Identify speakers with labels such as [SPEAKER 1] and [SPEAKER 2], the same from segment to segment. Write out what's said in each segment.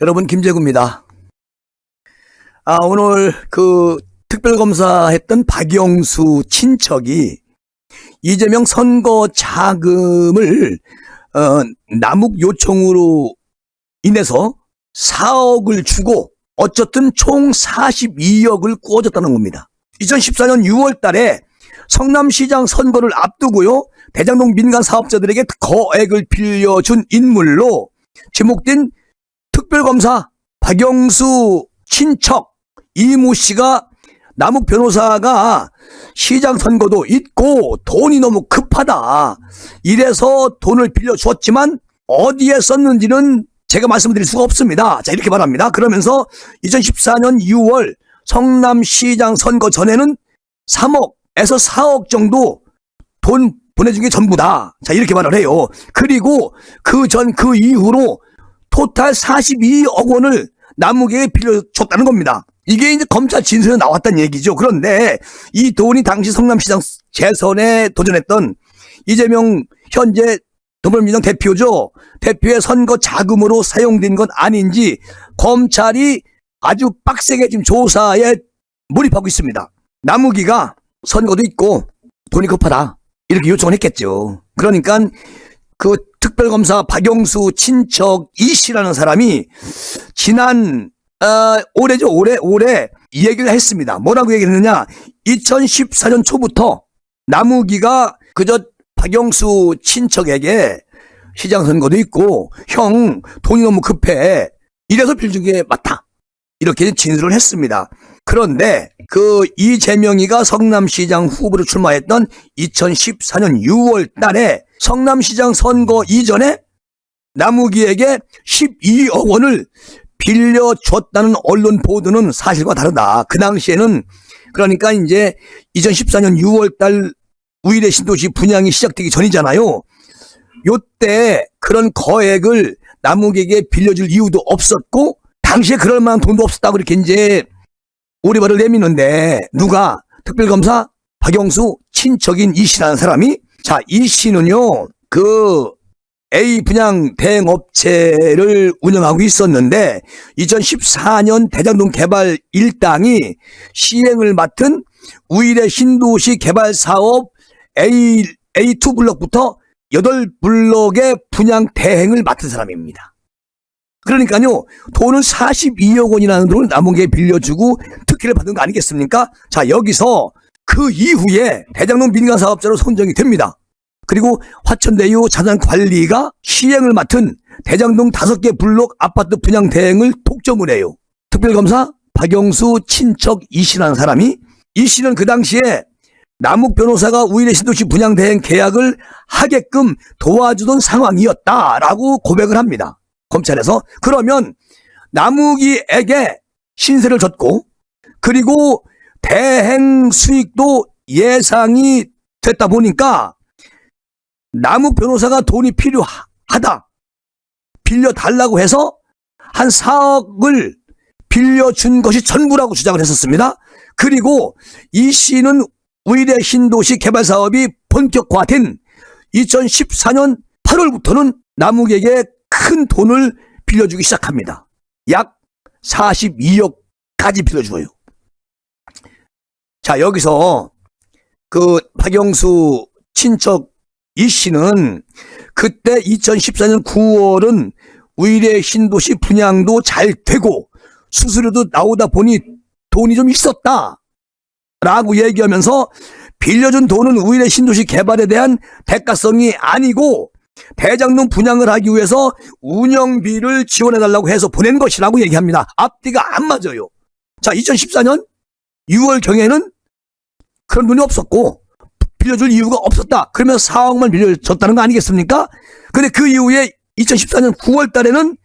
[SPEAKER 1] 여러분, 김재구입니다. 오늘 특별검사 했던 박영수 친척이 이재명 선거 자금을 남욱 요청으로 인해서 4억을 주고 어쨌든 총 42억을 꾸어줬다는 겁니다. 2014년 6월 달에 성남시장 선거를 앞두고요, 대장동 민간 사업자들에게 거액을 빌려준 인물로 지목된 특별검사 박영수 친척 이모 씨가 남욱 변호사가 시장 선거도 있고 돈이 너무 급하다, 이래서 돈을 빌려주었지만 어디에 썼는지는 제가 말씀드릴 수가 없습니다. 자, 이렇게 말합니다. 그러면서 2014년 6월 성남시장 선거 전에는 3억에서 4억 정도 돈 보내준 게 전부다. 자, 이렇게 말을 해요. 그리고 그 이후로 토탈 42억 원을 남욱에게 빌려줬다는 겁니다. 이게 이제 검찰 진술에 나왔다는 얘기죠. 그런데 이 돈이 당시 성남시장 재선에 도전했던 이재명 현재 더불어민주당 대표죠. 대표의 선거 자금으로 사용된 건 아닌지 검찰이 아주 빡세게 지금 조사에 몰입하고 있습니다. 남욱이가 선거도 있고 돈이 급하다, 이렇게 요청을 했겠죠. 그러니까 특별검사 박영수 친척 이 씨라는 사람이 지난 올해 이 얘기를 했습니다. 뭐라고 얘기를 했느냐? 2014년 초부터 남욱이가 박영수 친척에게 시장 선거도 있고 형 돈이 너무 급해, 이래서 빌준 게 맞다, 이렇게 진술을 했습니다. 그런데 이재명이가 성남시장 후보로 출마했던 2014년 6월 달에 성남시장 선거 이전에 남욱이에게 12억 원을 빌려줬다는 언론 보도는 사실과 다르다. 그 당시에는, 그러니까 이제 2014년 6월 달 우일의 신도시 분양이 시작되기 전이잖아요. 요때 그런 거액을 남욱에게 빌려줄 이유도 없었고 당시에 그럴 만한 돈도 없었다고 그렇게 이제 오리발을 내미는데, 누가? 특별검사 박영수 친척인 이 씨라는 사람이, 자, 이 씨는요, A 분양 대행업체를 운영하고 있었는데 2014년 대장동 개발 1당이 시행을 맡은 우일의 신도시 개발 사업 A2 블록부터 8블록의 분양 대행을 맡은 사람입니다. 그러니까요, 돈을 42억 원이라는 돈을 남욱에게 빌려주고 특혜를 받은 거 아니겠습니까? 자, 여기서 그 이후에 대장동 민간 사업자로 선정이 됩니다. 그리고 화천대유 자산관리가 시행을 맡은 대장동 5개 블록 아파트 분양 대행을 독점을 해요. 특별검사 박영수 친척 이 씨라는 사람이, 이 씨는 그 당시에 남욱 변호사가 우일의 신도시 분양 대행 계약을 하게끔 도와주던 상황이었다라고 고백을 합니다, 검찰에서. 그러면 남욱이에게 신세를 졌고, 그리고 대행 수익도 예상이 됐다 보니까 남욱 변호사가 돈이 필요하다, 빌려달라고 해서 한 4억을 빌려준 것이 전부라고 주장을 했었습니다. 그리고 이 씨는 우일의 신도시 개발 사업이 본격화된 2014년 8월부터는 남욱에게 큰 돈을 빌려주기 시작합니다. 약 42억까지 빌려줘요. 자, 여기서 박영수 친척 이 씨는 그때 2014년 9월은 우일의 신도시 분양도 잘 되고 수수료도 나오다 보니 돈이 좀 있었다 라고 얘기하면서, 빌려준 돈은 우일의 신도시 개발에 대한 대가성이 아니고 대장동 분양을 하기 위해서 운영비를 지원해달라고 해서 보낸 것이라고 얘기합니다. 앞뒤가 안 맞아요. 자, 2014년 6월경에는 그런 돈이 없었고 빌려줄 이유가 없었다, 그러면 4억만 빌려줬다는 거 아니겠습니까? 근데 그 이후에 2014년 9월 달에는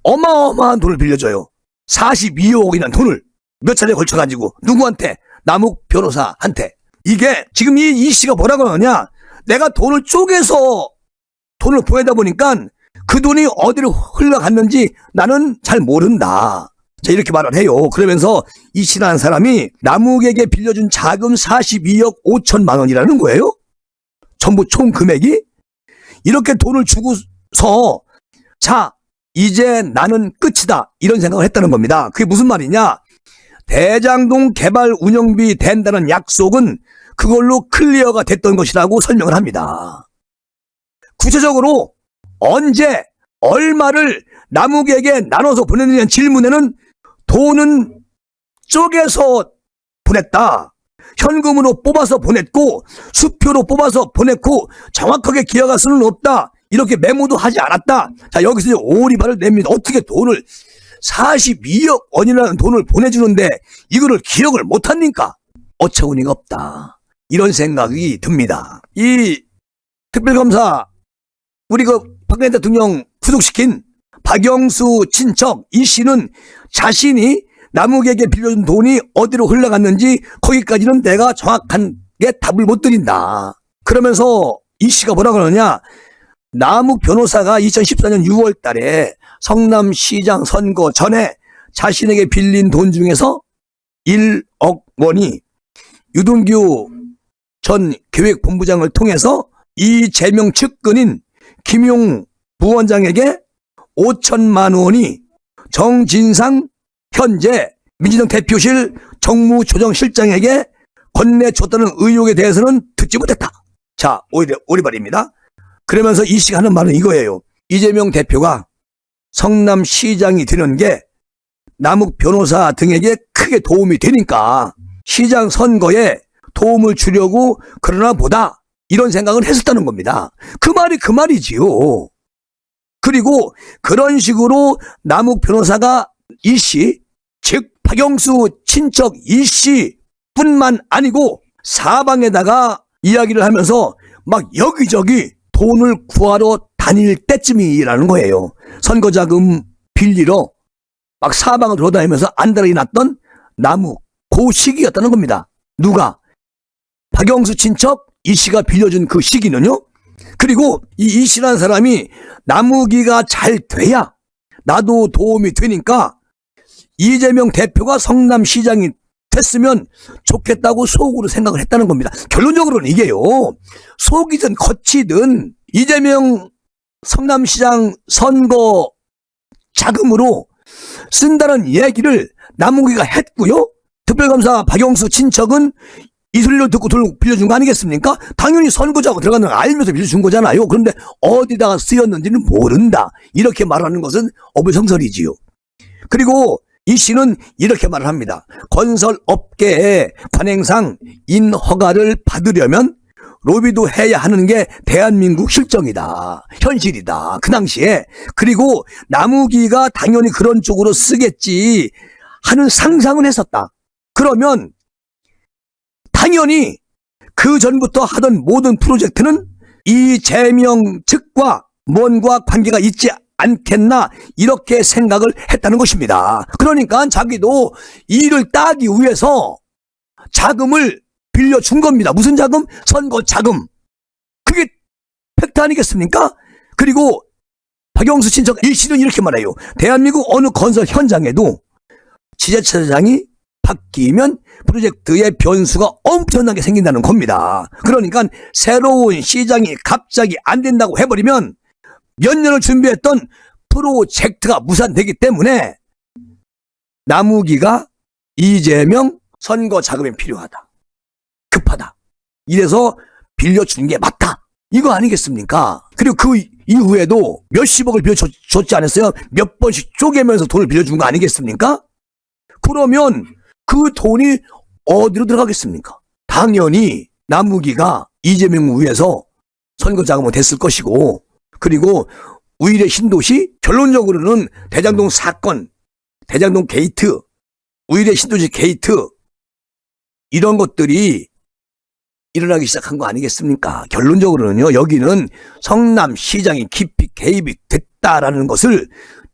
[SPEAKER 1] 어마어마한 돈을 빌려줘요. 42억이라는 돈을 몇 차례에 걸쳐가지고. 누구한테? 남욱 변호사한테. 이게 지금 이 씨가 뭐라고 하느냐, 내가 돈을 쪼개서 돈을 보내다 보니까 그 돈이 어디로 흘러갔는지 나는 잘 모른다. 자, 이렇게 말을 해요. 그러면서 이 씨라는 사람이 남욱에게 빌려준 자금 42억 5천만 원이라는 거예요. 전부 총 금액이. 이렇게 돈을 주고서, 자, 이제 나는 끝이다. 이런 생각을 했다는 겁니다. 그게 무슨 말이냐? 대장동 개발 운영비 된다는 약속은 그걸로 클리어가 됐던 것이라고 설명을 합니다. 구체적으로 언제 얼마를 남욱에게 나눠서 보냈느냐는 질문에는 돈은 쪼개서 보냈다. 현금으로 뽑아서 보냈고 수표로 뽑아서 보냈고 정확하게 기억할 수는 없다. 이렇게 메모도 하지 않았다. 자, 여기서 이제 오리발을 냅니다. 어떻게 돈을 42억 원이라는 돈을 보내주는데 이거를 기억을 못합니까? 어처구니가 없다. 이런 생각이 듭니다. 이 특별검사 우리 박근혜 대통령 구속시킨 박영수 친척 이 씨는 자신이 남욱에게 빌려준 돈이 어디로 흘러갔는지 거기까지는 내가 정확한 게 답을 못 드린다. 그러면서 이 씨가 뭐라 그러느냐? 남욱 변호사가 2014년 6월 달에 성남시장 선거 전에 자신에게 빌린 돈 중에서 1억 원이 유동규 전 기획본부장을 통해서 이재명 측근인 김용 부원장에게 5천만 원이 정진상 현재 민주당 대표실 정무조정실장에게 건네줬다는 의혹에 대해서는 듣지 못했다. 자, 오리발입니다. 그러면서 이 씨가 하는 말은 이거예요. 이재명 대표가 성남시장이 되는 게 남욱 변호사 등에게 크게 도움이 되니까 시장 선거에 도움을 주려고 그러나 보다 이런 생각을 했었다는 겁니다. 그 말이 그 말이지요. 그리고 그런 식으로 남욱 변호사가 이 씨, 즉 박영수 친척 이 씨뿐만 아니고 사방에다가 이야기를 하면서 막 여기저기 돈을 구하러 다닐 때쯤이라는 거예요. 선거자금 빌리러 막 사방을 돌아다니면서 안달이 났던 남욱 그 시기였다는 겁니다. 누가? 박영수 친척 이 씨가 빌려준 그 시기는요. 그리고 이 씨라는 사람이 남욱이가 잘 돼야 나도 도움이 되니까 이재명 대표가 성남시장이 됐으면 좋겠다고 속으로 생각을 했다는 겁니다. 결론적으로는 이게요. 속이든 겉이든 이재명 성남시장 선거 자금으로 쓴다는 얘기를 남욱이가 했고요. 특별검사 박영수 친척은 이 소리를 듣고 돈 빌려준 거 아니겠습니까? 당연히 선거자금 들어가는 걸 알면서 빌려준 거잖아요. 그런데 어디다가 쓰였는지는 모른다. 이렇게 말하는 것은 어불성설이지요. 그리고 이 씨는 이렇게 말을 합니다. 건설업계의 관행상 인허가를 받으려면 로비도 해야 하는 게 대한민국 실정이다. 현실이다. 그 당시에. 그리고 남욱이가 당연히 그런 쪽으로 쓰겠지 하는 상상은 했었다. 그러면 당연히 그 전부터 하던 모든 프로젝트는 이재명 측과 뭔가 관계가 있지 않겠나 이렇게 생각을 했다는 것입니다. 그러니까 자기도 이를 따기 위해서 자금을 빌려준 겁니다. 무슨 자금? 선거 자금. 그게 팩트 아니겠습니까? 그리고 박영수 친척 이 씨는 이렇게 말해요. 대한민국 어느 건설 현장에도 지자체장이 바뀌면 프로젝트의 변수가 엄청나게 생긴다는 겁니다. 그러니까 새로운 시장이 갑자기 안 된다고 해버리면 몇 년을 준비했던 프로젝트가 무산되기 때문에 남욱이가 이재명 선거 자금이 필요하다. 급하다. 이래서 빌려준 게 맞다. 이거 아니겠습니까? 그리고 그 이후에도 몇십억을 빌려줬지 않았어요? 몇 번씩 쪼개면서 돈을 빌려준 거 아니겠습니까? 그러면 그 돈이 어디로 들어가겠습니까? 당연히 남욱이가 이재명 위해서 선거 자금은 됐을 것이고, 그리고 우일의 신도시 결론적으로는 대장동 사건, 대장동 게이트, 우일의 신도시 게이트 이런 것들이 일어나기 시작한 거 아니겠습니까? 결론적으로는요. 여기는 성남시장이 깊이 개입이 됐다라는 것을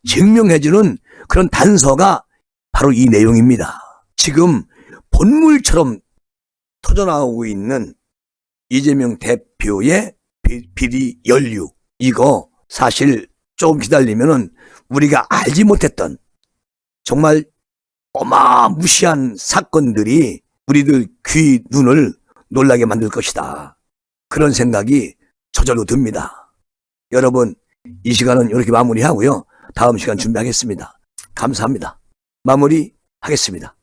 [SPEAKER 1] 증명해주는 그런 단서가 바로 이 내용입니다. 지금 본물처럼 터져나오고 있는 이재명 대표의 비리 연루, 이거 사실 조금 기다리면은 우리가 알지 못했던 정말 어마무시한 사건들이 우리들 귀, 눈을 놀라게 만들 것이다. 그런 생각이 저절로 듭니다. 여러분, 이 시간은 이렇게 마무리하고요. 다음 시간 준비하겠습니다. 감사합니다. 마무리하겠습니다.